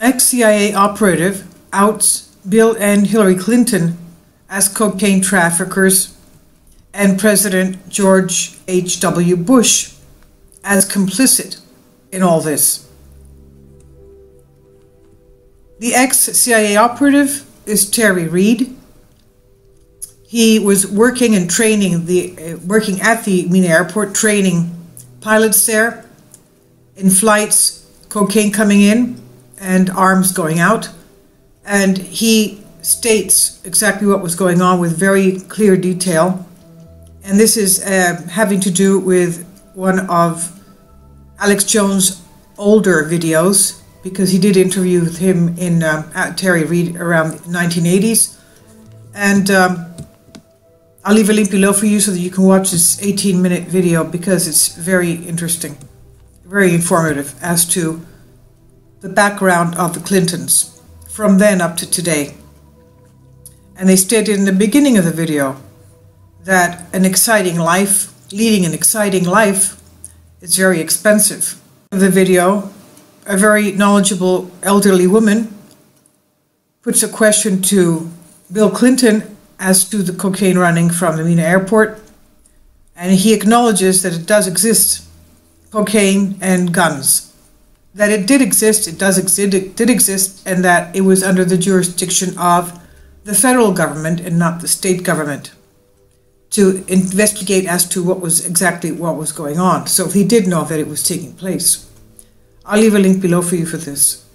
Ex-CIA operative outs Bill and Hillary Clinton as cocaine traffickers and President George H.W. Bush as complicit in all this. The ex-CIA operative is Terry Reid. He was working and training working at the Mena Airport, training pilots there in flights, cocaine coming in and arms going out. And he states exactly what was going on with very clear detail. And this is having to do with one of Alex Jones' older videos, because he did interview with him in Terry Reid around the 1980s. And I'll leave a link below for you so that you can watch this 18-minute video, because it's very interesting, very informative as to the background of the Clintons from then up to today. And they stated in the beginning of the video that leading an exciting life is very expensive. In the video, a very knowledgeable elderly woman puts a question to Bill Clinton as to the cocaine running from the Mena Airport, and he acknowledges that it does exist, cocaine and guns. That it did exist, it did exist, and that it was under the jurisdiction of the federal government and not the state government to investigate as to what was going on. So he did know that it was taking place. I'll leave a link below for you for this.